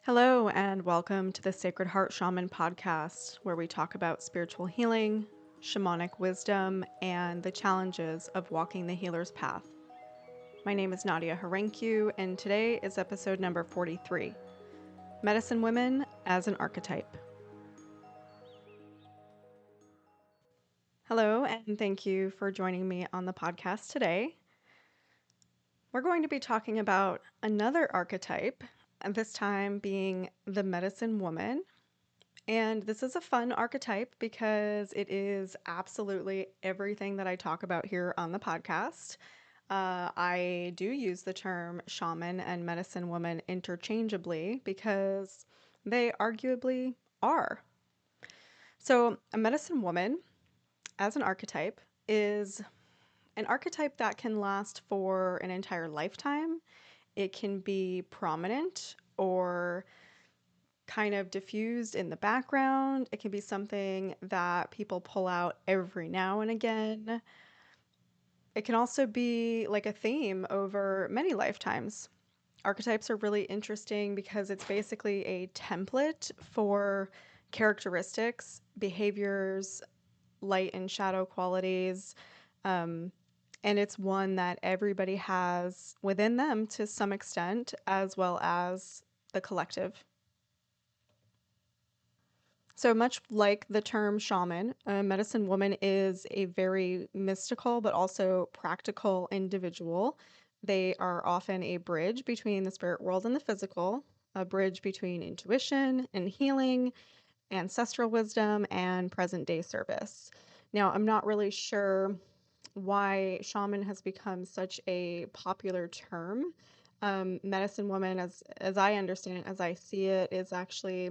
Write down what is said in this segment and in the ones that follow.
Hello, and welcome to the Sacred Heart Shaman podcast, where we talk about spiritual healing, shamanic wisdom, and the challenges of walking the healer's path. My name is Nadia Harenkiu, and today is episode number 43 Medicine Women as an Archetype. Hello, and thank you for joining me on the podcast today. We're going to be talking about another archetype, and this time being the medicine woman. And this is a fun archetype because it is absolutely everything that I talk about here on the podcast. I do use the term shaman and medicine woman interchangeably because they arguably are. So, a medicine woman as an archetype is an archetype that can last for an entire lifetime. It can be prominent or kind of diffused in the background. It can be something that people pull out every now and again. It can also be like a theme over many lifetimes. Archetypes are really interesting because it's basically a template for characteristics, behaviors, light and shadow qualities. And it's one that everybody has within them to some extent, as well as the collective. So much like the term shaman, a medicine woman is a very mystical but also practical individual. They are often a bridge between the spirit world and the physical, a bridge between intuition and healing, ancestral wisdom, and present day service. Now, I'm not really sure why shaman has become such a popular term. Medicine woman, as I understand it, as I see it, is actually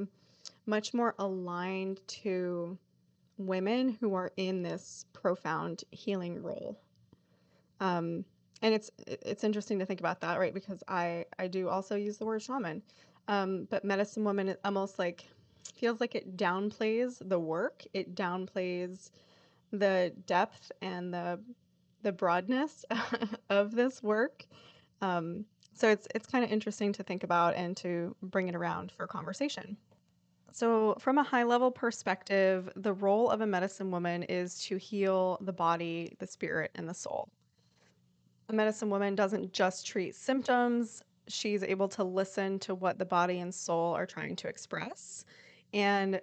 much more aligned to women who are in this profound healing role. Um, and it's interesting to think about that, right? Because I do also use the word shaman, but medicine woman it almost like feels like it downplays the work. It downplays the depth and the broadness of this work. So it's kind of interesting to think about and to bring it around for conversation. So, from a high level perspective, the role of a medicine woman is to heal the body, the spirit, and the soul. A medicine woman doesn't just treat symptoms, she's able to listen to what the body and soul are trying to express. And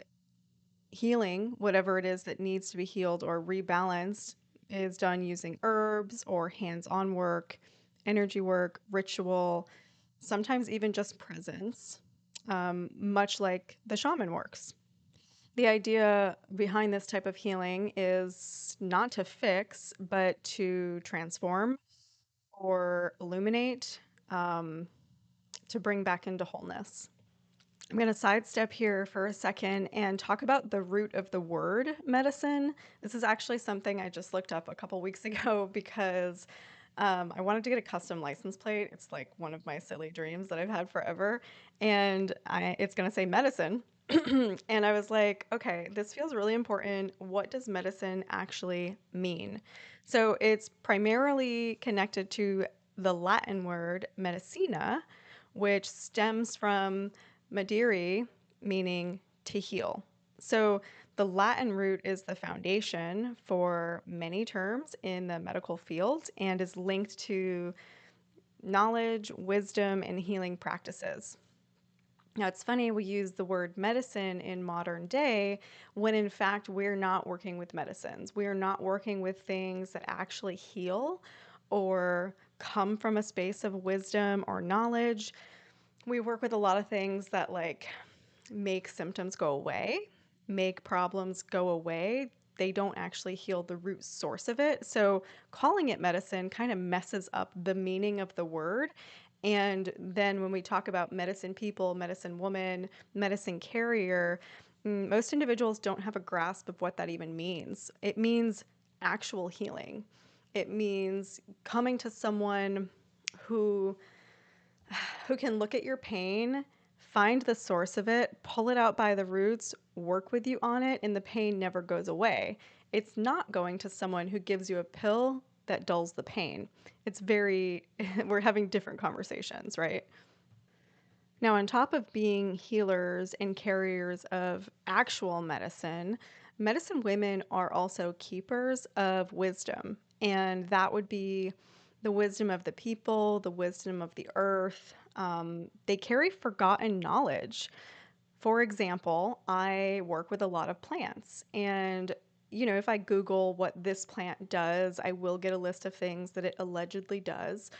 healing, whatever it is that needs to be healed or rebalanced, is done using herbs or hands on work, energy work, ritual, sometimes even just presence, much like the shaman works. The idea behind this type of healing is not to fix, but to transform or illuminate, um, to bring back into wholeness. I'm going to sidestep here for a second and talk about the root of the word medicine. This is actually something I just looked up a couple weeks ago because I wanted to get a custom license plate. It's like one of my silly dreams that I've had forever. And it's going to say medicine. And I was like, okay, this feels really important. What does medicine actually mean? So it's primarily connected to the Latin word medicina, which stems from Madiri, meaning to heal. So the Latin root is the foundation for many terms in the medical field and is linked to knowledge, wisdom, and healing practices. Now, it's funny we use the word medicine in modern day when in fact we're not working with medicines. We're not working with things that actually heal or come from a space of wisdom or knowledge. We work with a lot of things that like make symptoms go away, make problems go away. They don't actually heal the root source of it. So calling it medicine kind of messes up the meaning of the word. And then when we talk about medicine people, medicine woman, medicine carrier, most individuals don't have a grasp of what that even means. It means actual healing. It means coming to someone who can look at your pain, find the source of it, pull it out by the roots, work with you on it, and the pain never goes away. It's not going to someone who gives you a pill that dulls the pain. It's very, we're having different conversations, right? Now, on top of being healers and carriers of actual medicine, medicine women are also keepers of wisdom. And that would be the wisdom of the people, the wisdom of the earth. They carry forgotten knowledge. For example, I work with a lot of plants. And, if I Google what this plant does, I will get a list of things that it allegedly does.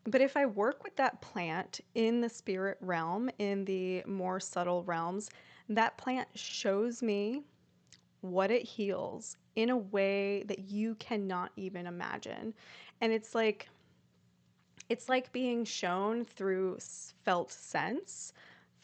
But if I work with that plant in the spirit realm, in the more subtle realms, that plant shows me what it heals in a way that you cannot even imagine. And it's like being shown through felt sense,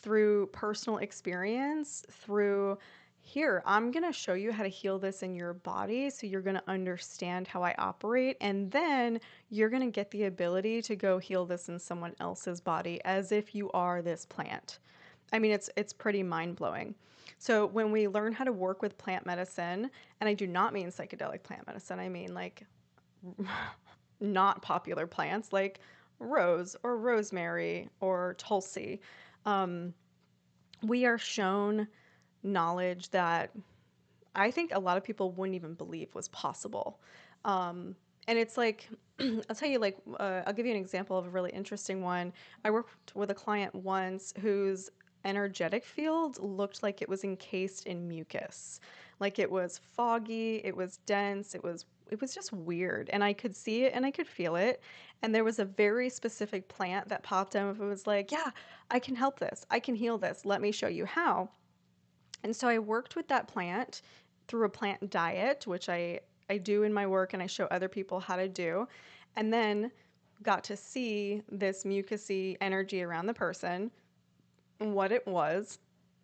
through personal experience, through here, I'm going to show you how to heal this in your body so you're going to understand how I operate. And then you're going to get the ability to go heal this in someone else's body as if you are this plant. I mean, it's pretty mind blowing. So when we learn how to work with plant medicine, and I do not mean psychedelic plant medicine, I mean like not popular plants like rose or rosemary or tulsi. Um, we are shown knowledge that I think a lot of people wouldn't even believe was possible. And it's like, I'll tell you, like, I'll give you an example of a really interesting one. I worked with a client once whose energetic field looked like it was encased in mucus. Like it was foggy, it was dense, it was just weird. And I could see it and I could feel it. And there was a very specific plant that popped up and was like, yeah, I can help this. I can heal this. Let me show you how. And so I worked with that plant through a plant diet, which I do in my work and I show other people how to do. And then got to see this mucusy energy around the person, what it was.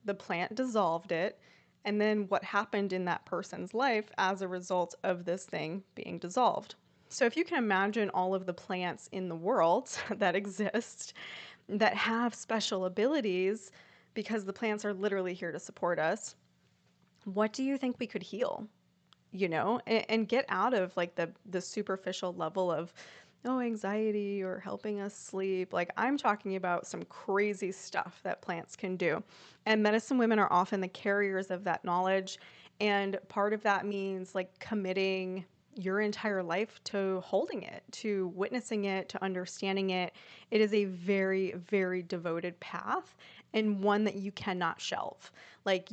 The plant dissolved it. And then what happened in that person's life as a result of this thing being dissolved. So if you can imagine all of the plants in the world that exist that have special abilities because the plants are literally here to support us, what do you think we could heal? And get out of like the superficial level of anxiety or helping us sleep. Like I'm talking about some crazy stuff that plants can do. And medicine women are often the carriers of that knowledge. And part of that means like committing your entire life to holding it, to witnessing it, to understanding it. It is a very, very devoted path and one that you cannot shelve. Like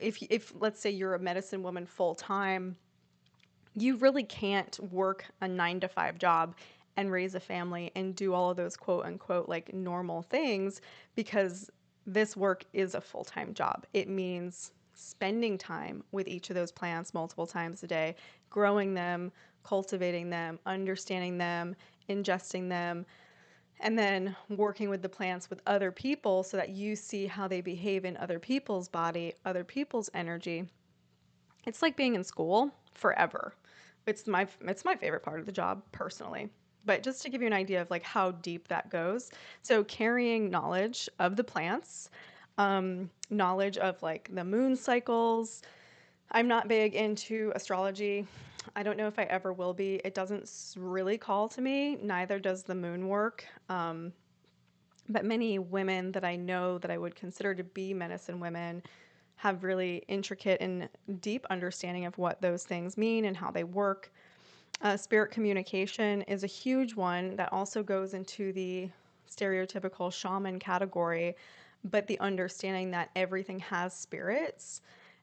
if let's say you're a medicine woman full time, you really can't work a 9 to 5 job and raise a family and do all of those quote unquote like normal things because this work is a full time job. It means spending time with each of those plants multiple times a day, growing them, cultivating them, understanding them, ingesting them, and then working with the plants with other people so that you see how they behave in other people's body, other people's energy. It's like being in school forever. It's my favorite part of the job personally. But just to give you an idea of like how deep that goes. So carrying knowledge of the plants, knowledge of like the moon cycles. I'm not big into astrology. I don't know if I ever will be. It doesn't really call to me. Neither does the moon work. But many women that I know that I would consider to be medicine women have really intricate and deep understanding of what those things mean and how they work. Spirit communication is a huge one that also goes into the stereotypical shaman category, but the understanding that everything has spirits,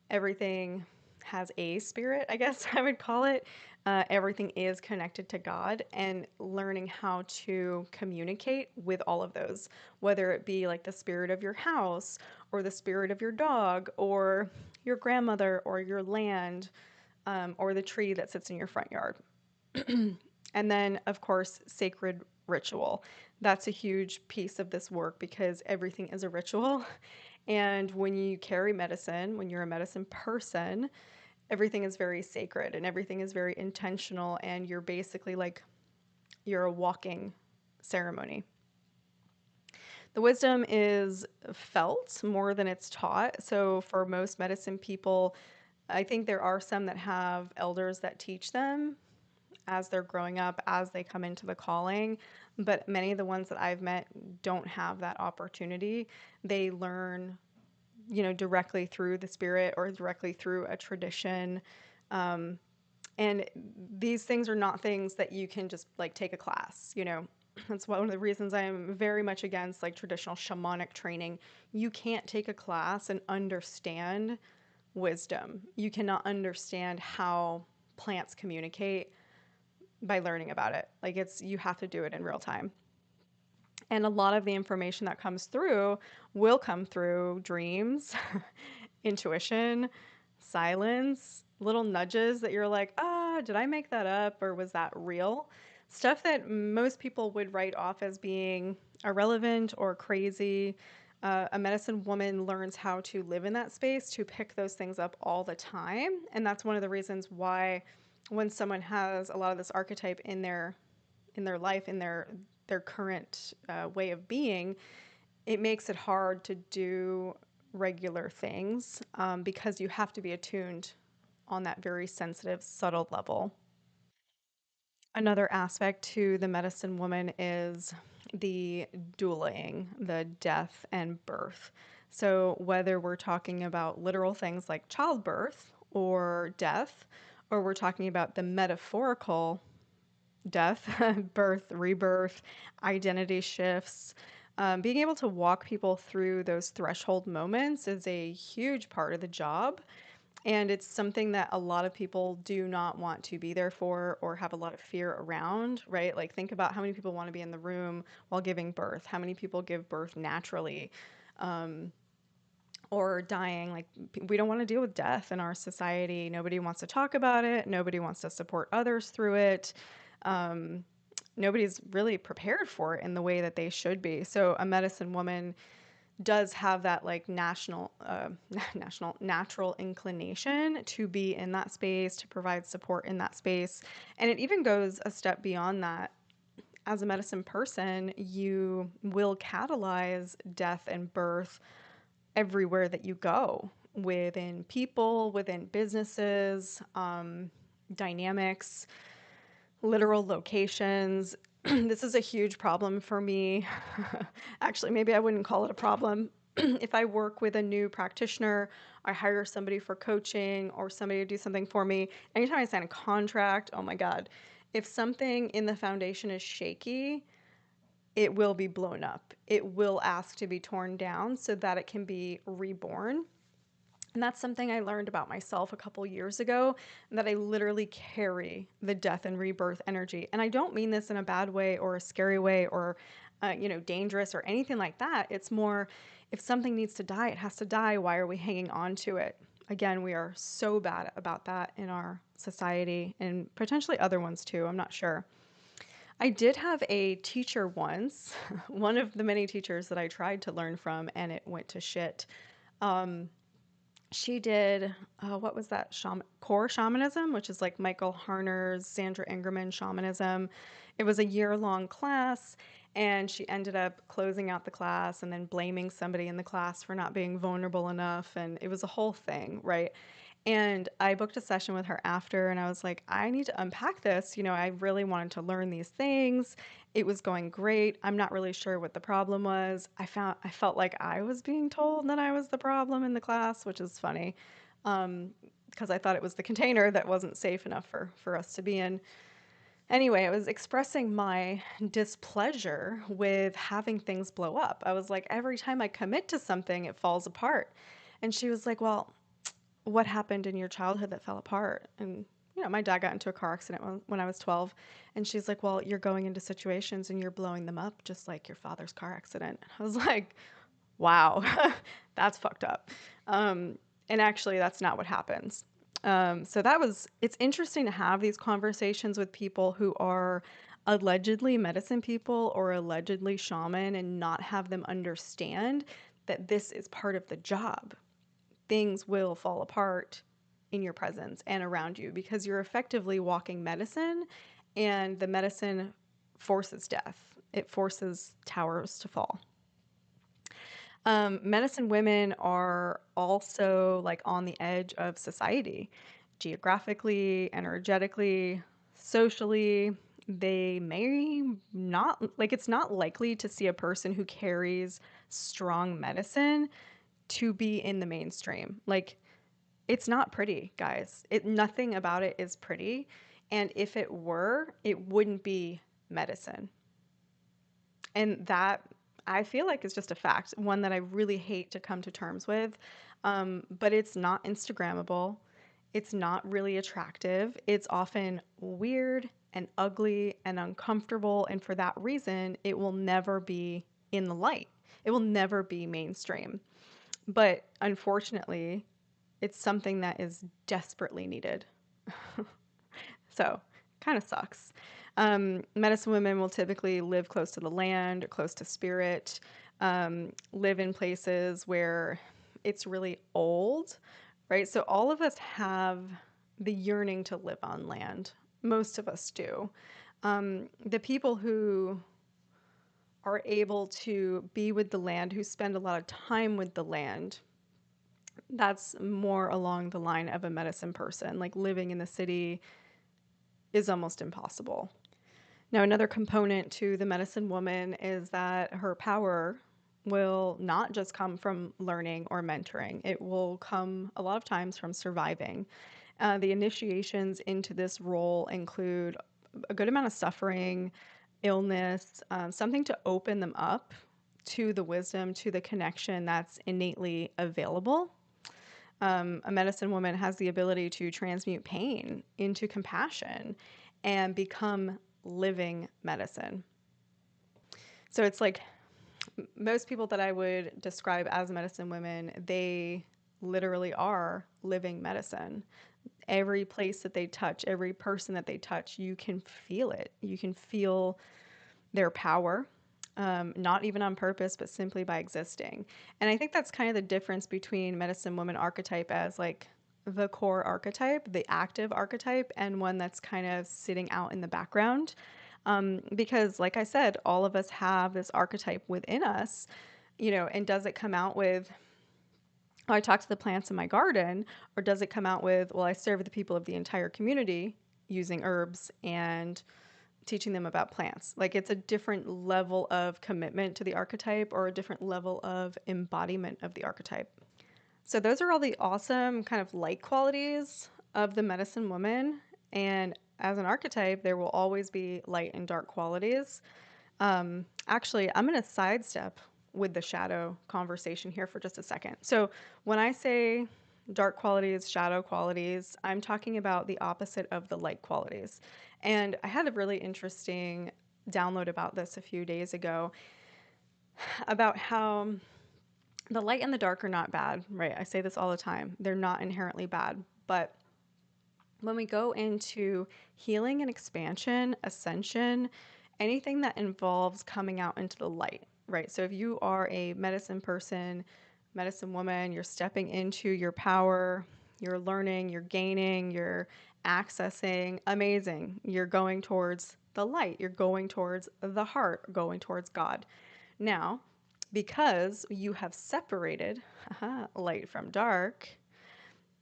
everything has a spirit, I guess I would call it. Everything is connected to God, and learning how to communicate with all of those, whether it be like the spirit of your house or the spirit of your dog or your grandmother or your land, or the tree that sits in your front yard. And then, of course, sacred ritual. That's a huge piece of this work because everything is a ritual. And when you carry medicine, when you're a medicine person, everything is very sacred and everything is very intentional. And you're basically like, you're a walking ceremony. The wisdom is felt more than it's taught. So, for most medicine people, I think there are some that have elders that teach them, as they're growing up, as they come into the calling. But many of the ones that I've met don't have that opportunity. They learn, directly through the spirit or directly through a tradition. Um, and these things are not things that you can just like take a class. That's one of the reasons I am very much against like traditional shamanic training. You can't take a class and understand wisdom. You cannot understand how plants communicate by learning about it. Like you have to do it in real time. And a lot of the information that comes through will come through dreams, intuition, silence, little nudges that you're like, did I make that up or was that real? Stuff that most people would write off as being irrelevant or crazy. A medicine woman learns how to live in that space, to pick those things up all the time. And that's one of the reasons why when someone has a lot of this archetype in their life, in their current way of being, it makes it hard to do regular things because you have to be attuned on that very sensitive, subtle level. Another aspect to the medicine woman is the dueling, the death and birth. So, whether we're talking about literal things like childbirth or death, or we're talking about the metaphorical death, birth, rebirth, identity shifts. Being able to walk people through those threshold moments is a huge part of the job. And it's something that a lot of people do not want to be there for or have a lot of fear around, right? Like, think about how many people want to be in the room while giving birth, how many people give birth naturally. Um, or dying. Like, we don't want to deal with death in our society. Nobody wants to talk about it. Nobody wants to support others through it. Um, Nobody's really prepared for it in the way that they should be. So a medicine woman does have that like natural inclination to be in that space, to provide support in that space. And it even goes a step beyond that. As a medicine person, you will catalyze death and birth everywhere that you go, within people, within businesses, dynamics, literal locations. This is a huge problem for me. Actually, maybe I wouldn't call it a problem. If I work with a new practitioner, I hire somebody for coaching or somebody to do something for me, anytime I sign a contract, oh my God, if something in the foundation is shaky, it will be blown up. It will ask to be torn down so that it can be reborn. And that's something I learned about myself a couple years ago, that I literally carry the death and rebirth energy. And I don't mean this in a bad way or a scary way or, dangerous or anything like that. It's more, if something needs to die, it has to die. Why are we hanging on to it? Again, we are so bad about that in our society and potentially other ones too. I'm not sure. I did have a teacher once, one of the many teachers that I tried to learn from, and it went to shit. Um, she did, what was that? Core shamanism, which is like Michael Harner's Sandra Ingerman shamanism. It was a year-long class, and she ended up closing out the class and then blaming somebody in the class for not being vulnerable enough. And it was a whole thing, right? And I booked a session with her after, and I was like, I need to unpack this. I really wanted to learn these things. It was going great. I'm not really sure what the problem was. I felt like I was being told that I was the problem in the class, which is funny, because I thought it was the container that wasn't safe enough for us to be in. Anyway, I was expressing my displeasure with having things blow up. I was like, every time I commit to something, it falls apart. And she was like, well, what happened in your childhood that fell apart? And my dad got into a car accident when I was 12, and she's like, well, you're going into situations and you're blowing them up just like your father's car accident. I was like, wow, that's fucked up. And actually, that's not what happens. So it's interesting to have these conversations with people who are allegedly medicine people or allegedly shaman, and not have them understand that this is part of the job. Things will fall apart in your presence and around you because you're effectively walking medicine, and the medicine forces death. It forces towers to fall. Medicine women are also like on the edge of society, geographically, energetically, socially, they may not, like, it's not likely to see a person who carries strong medicine to be in the mainstream. Like, it's not pretty, guys. Nothing about it is pretty. And if it were, it wouldn't be medicine. And that, I feel like, is just a fact, one that I really hate to come to terms with. But it's not Instagrammable. It's not really attractive. It's often weird and ugly and uncomfortable. And for that reason, it will never be in the light. It will never be mainstream. But unfortunately, it's something that is desperately needed. So, kind of sucks. Medicine women will typically live close to the land, close to spirit, live in places where it's really old, right? So, all of us have the yearning to live on land. Most of us do. The people who are able to be with the land, who spend a lot of time with the land, that's more along the line of a medicine person. Like, living in the city is almost impossible. Now, another component to the medicine woman is that her power will not just come from learning or mentoring, it will come a lot of times from surviving. The initiations into this role include a good amount of suffering, illness, something to open them up to the wisdom, to the connection that's innately available. A medicine woman has the ability to transmute pain into compassion and become living medicine. So it's like most people that I would describe as medicine women, they literally are living medicine. Every place that they touch, every person that they touch, you can feel it. You can feel their power, not even on purpose, but simply by existing. And I think that's kind of the difference between medicine woman archetype as like the core archetype, the active archetype, and one that's kind of sitting out in the background. Because, like I said, all of us have this archetype within us, and does it come out with, oh, I talk to the plants in my garden, or does it come out with, well, I serve the people of the entire community using herbs and teaching them about plants? Like, it's a different level of commitment to the archetype or a different level of embodiment of the archetype. So those are all the awesome kind of light qualities of the medicine woman. And as an archetype, there will always be light and dark qualities. Actually, I'm going to sidestep with the shadow conversation here for just a second. So when I say dark qualities, shadow qualities, I'm talking about the opposite of the light qualities. And I had a really interesting download about this a few days ago about how the light and the dark are not bad, right? I say this all the time. They're not inherently bad. But when we go into healing and expansion, ascension, anything that involves coming out into the light, right? So if you are a medicine person, medicine woman, you're stepping into your power, you're learning, you're gaining, you're accessing, amazing. You're going towards the light, you're going towards the heart, going towards God. Now, because you have separated light from dark,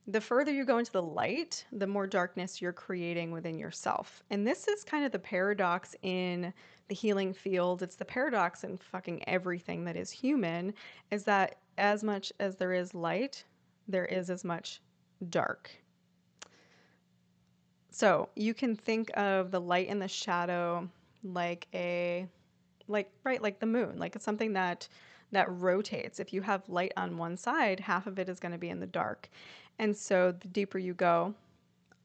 the further you go into the light, the more darkness you're creating within yourself. And this is kind of the paradox in the healing field. It's the paradox in fucking everything that is human, is that as much as there is light, there is as much dark. So you can think of the light and the shadow like like the moon, like it's something that rotates. If you have light on one side, half of it is going to be in the dark. And so the deeper you go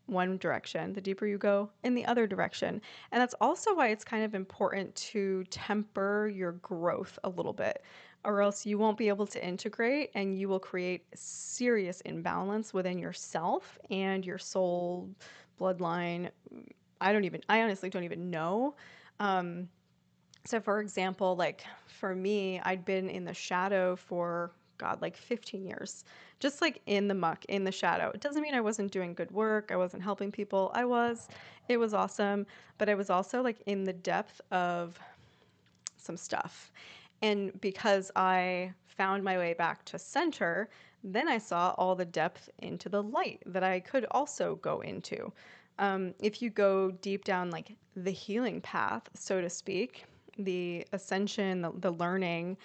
one direction, the deeper you go in the other direction. And that's also why it's kind of important to temper your growth a little bit, or else you won't be able to integrate and you will create serious imbalance within yourself and your soul bloodline. I honestly don't even know. So for example, like for me, I'd been in the shadow for God, like 15 years, just like in the muck, in the shadow. It doesn't mean I wasn't doing good work. I wasn't helping people. I was. It was awesome. But I was also like in the depth of some stuff. And because I found my way back to center, then I saw all the depth into the light that I could also go into. If you go deep down, like the healing path, so to speak, the ascension, the learning,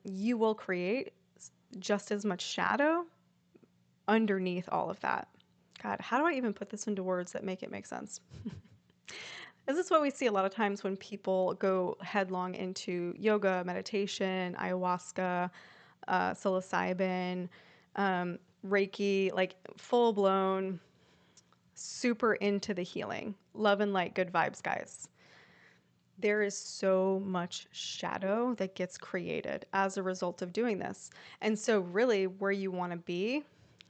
you will create just as much shadow underneath all of that. God, how do I even put this into words that make it make sense? This is what we see a lot of times when people go headlong into yoga, meditation, ayahuasca, psilocybin, Reiki, like full blown, super into the healing. Love and light, good vibes, guys. There is so much shadow that gets created as a result of doing this. And so, really, where you want to be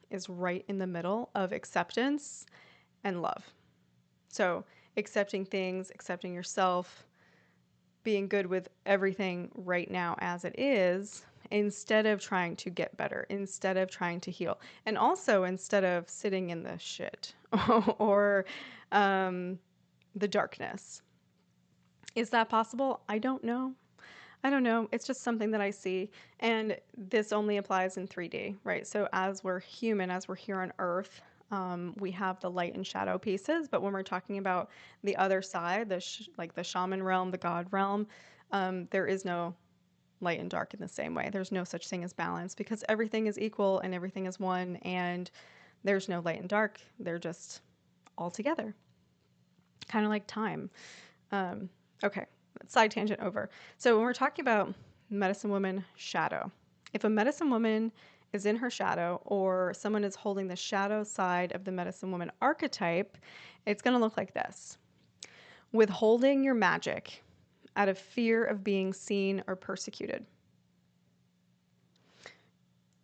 is right in the middle of acceptance and love. So, accepting things, accepting yourself, being good with everything right now as it is, instead of trying to get better, instead of trying to heal, and also instead of sitting in the shit or the darkness. Is that possible? I don't know. I don't know. It's just something that I see. And this only applies in 3D, right? So as we're human, as we're here on Earth, we have the light and shadow pieces. But when we're talking about the other side, like the shaman realm, the God realm, there is no light and dark in the same way. There's no such thing as balance because everything is equal and everything is one. And there's no light and dark. They're just all together, kind of like time. Okay, side tangent over. So when we're talking about medicine woman shadow, if a medicine woman is in her shadow or someone is holding the shadow side of the medicine woman archetype, it's going to look like this. Withholding your magic out of fear of being seen or persecuted.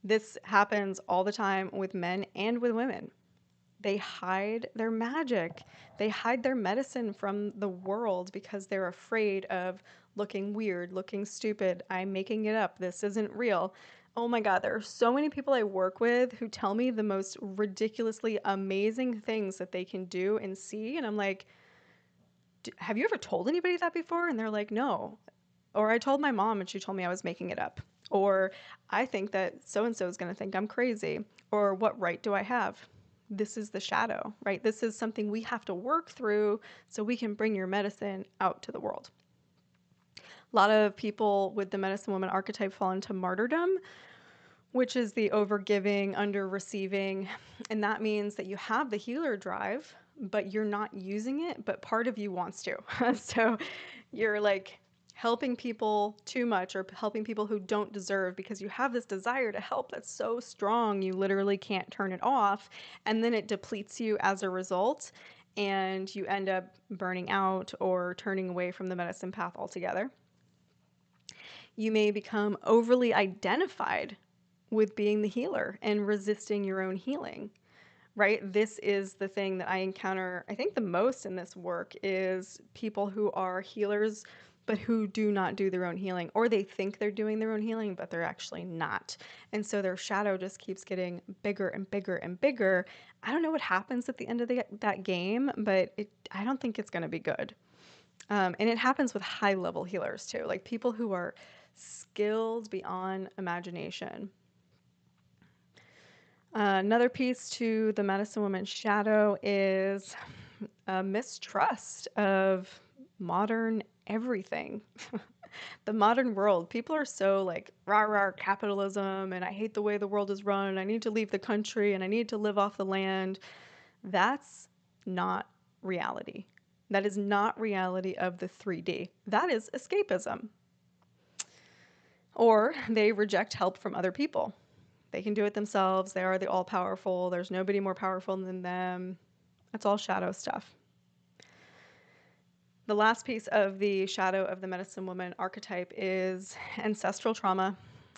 This happens all the time with men and with women. They hide their magic. They hide their medicine from the world because they're afraid of looking weird, looking stupid. I'm making it up. This isn't real. Oh my God, there are so many people I work with who tell me the most ridiculously amazing things that they can do and see. And I'm like, have you ever told anybody that before? And they're like, no. Or I told my mom and she told me I was making it up. Or I think that so and so is going to think I'm crazy. Or what right do I have? This is the shadow, right? This is something we have to work through so we can bring your medicine out to the world. A lot of people with the medicine woman archetype fall into martyrdom, which is the overgiving, under receiving. And that means that you have the healer drive, but you're not using it, but part of you wants to. So you're like helping people too much or helping people who don't deserve because you have this desire to help that's so strong you literally can't turn it off, and then it depletes you as a result and you end up burning out or turning away from the medicine path altogether. You may become overly identified with being the healer and resisting your own healing. Right? This is the thing that I encounter, I think, the most in this work is people who are healers, but who do not do their own healing, or they think they're doing their own healing, but they're actually not. And so their shadow just keeps getting bigger and bigger and bigger. I don't know what happens at the end of that game, but I don't think it's going to be good. And it happens with high-level healers too, like people who are skilled beyond imagination. Another piece to the medicine woman shadow is a mistrust of modern everything. The modern world. People are so like rah rah capitalism and I hate the way the world is run. I need to leave the country and I need to live off the land. That's not reality. That is not reality of the 3D. That is escapism. Or they reject help from other people. They can do it themselves. They are the all-powerful. There's nobody more powerful than them. That's all shadow stuff. The last piece of the shadow of the medicine woman archetype is ancestral trauma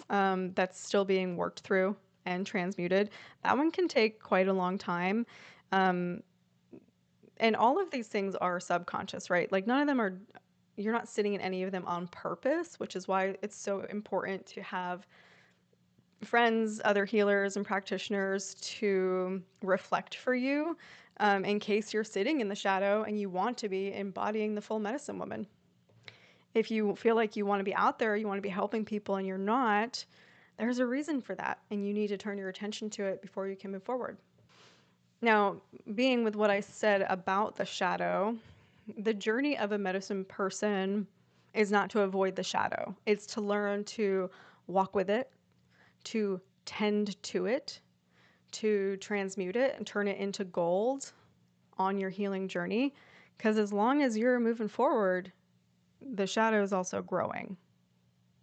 that's still being worked through and transmuted. That one can take quite a long time. And all of these things are subconscious, right? Like none of them are, you're not sitting in any of them on purpose, which is why it's so important to have friends, other healers, and practitioners to reflect for you in case you're sitting in the shadow and you want to be embodying the full medicine woman. If you feel like you want to be out there, you want to be helping people and you're not, there's a reason for that. And you need to turn your attention to it before you can move forward. Now, being with what I said about the shadow, the journey of a medicine person is not to avoid the shadow. It's to learn to walk with it, to tend to it, to transmute it and turn it into gold on your healing journey. Because as long as you're moving forward, the shadow is also growing.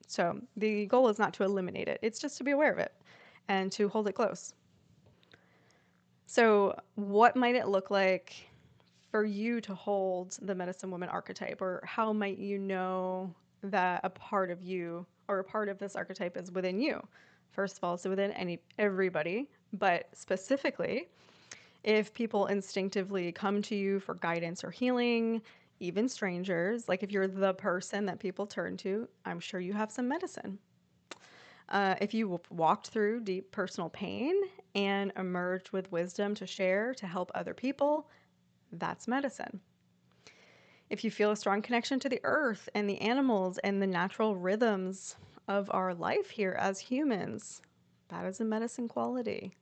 So the goal is not to eliminate it, it's just to be aware of it and to hold it close. So, what might it look like for you to hold the medicine woman archetype, or how might you know that a part of you or a part of this archetype is within you? First of all, it's within everybody, but specifically, if people instinctively come to you for guidance or healing, even strangers, like if you're the person that people turn to, I'm sure you have some medicine. If you walked through deep personal pain and emerged with wisdom to share to help other people, that's medicine. If you feel a strong connection to the earth and the animals and the natural rhythms of our life here as humans, that is a medicine quality.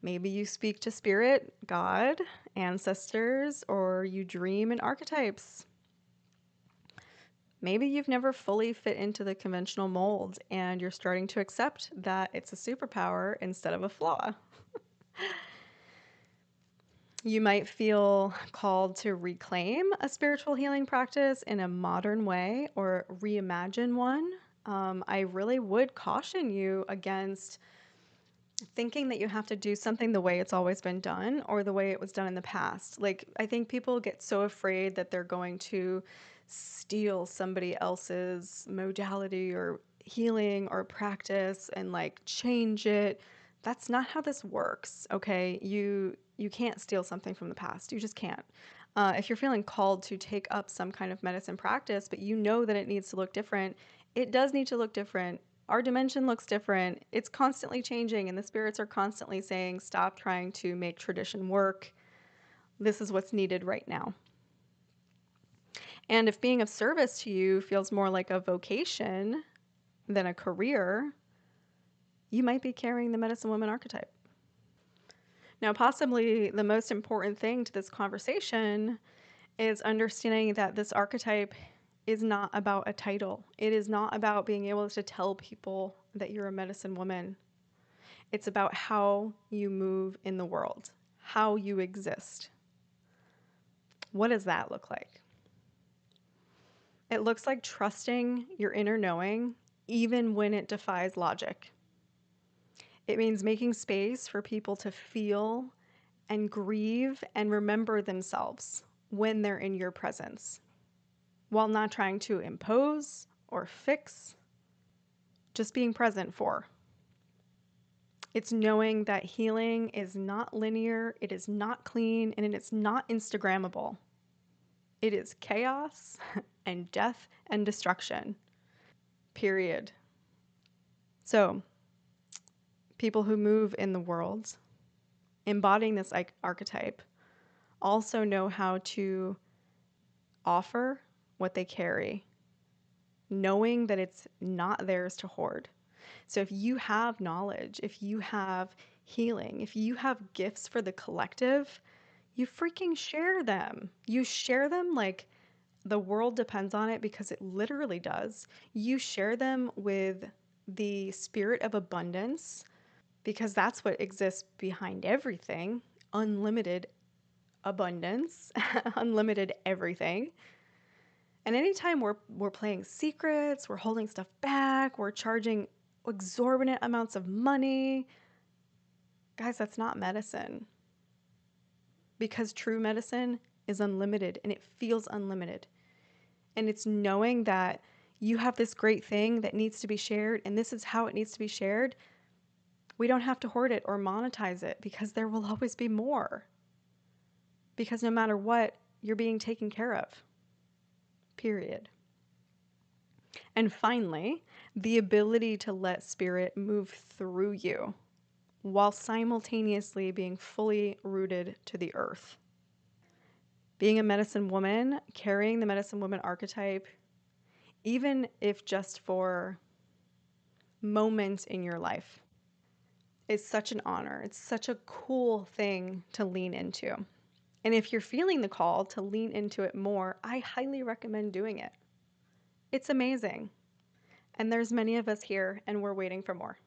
Maybe you speak to spirit, God, ancestors, or you dream in archetypes. Maybe you've never fully fit into the conventional mold and you're starting to accept that it's a superpower instead of a flaw. You might feel called to reclaim a spiritual healing practice in a modern way or reimagine one. I really would caution you against thinking that you have to do something the way it's always been done or the way it was done in the past. Like, I think people get so afraid that they're going to steal somebody else's modality or healing or practice and like change it. That's not how this works, okay? You can't steal something from the past. You just can't. If you're feeling called to take up some kind of medicine practice, but you know that it needs to look different, it does need to look different. Our dimension looks different. It's constantly changing, and the spirits are constantly saying, stop trying to make tradition work. This is what's needed right now. And if being of service to you feels more like a vocation than a career, you might be carrying the medicine woman archetype. Now, possibly the most important thing to this conversation is understanding that this archetype is not about a title. It is not about being able to tell people that you're a medicine woman. It's about how you move in the world, how you exist. What does that look like? It looks like trusting your inner knowing, even when it defies logic. It means making space for people to feel and grieve and remember themselves when they're in your presence, while not trying to impose or fix, just being present for. It's knowing that healing is not linear, it is not clean, and it is not Instagrammable. It is chaos and death and destruction. Period. So, people who move in the world, embodying this archetype, also know how to offer what they carry, knowing that it's not theirs to hoard. So if you have knowledge, if you have healing, if you have gifts for the collective, you freaking share them. You share them like the world depends on it, because it literally does. You share them with the spirit of abundance, because that's what exists behind everything. Unlimited abundance, unlimited everything. And anytime we're playing secrets, we're holding stuff back, we're charging exorbitant amounts of money, guys, that's not medicine. Because true medicine is unlimited and it feels unlimited. And it's knowing that you have this great thing that needs to be shared and this is how it needs to be shared. We don't have to hoard it or monetize it, because there will always be more. Because no matter what, you're being taken care of. Period. And finally, the ability to let spirit move through you while simultaneously being fully rooted to the earth. Being a medicine woman, carrying the medicine woman archetype, even if just for moments in your life, is such an honor. It's such a cool thing to lean into. And if you're feeling the call to lean into it more, I highly recommend doing it. It's amazing. And there's many of us here, and we're waiting for more.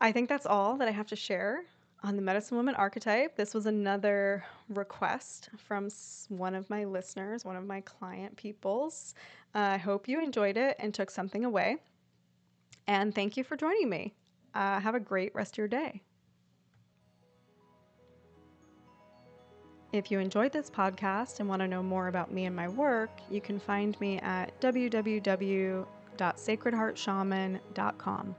I think that's all that I have to share on the Medicine Woman archetype. This was another request from one of my listeners, one of my client peoples. I hope you enjoyed it and took something away. And thank you for joining me. Have a great rest of your day. If you enjoyed this podcast and want to know more about me and my work, you can find me at www.sacredheartshaman.com.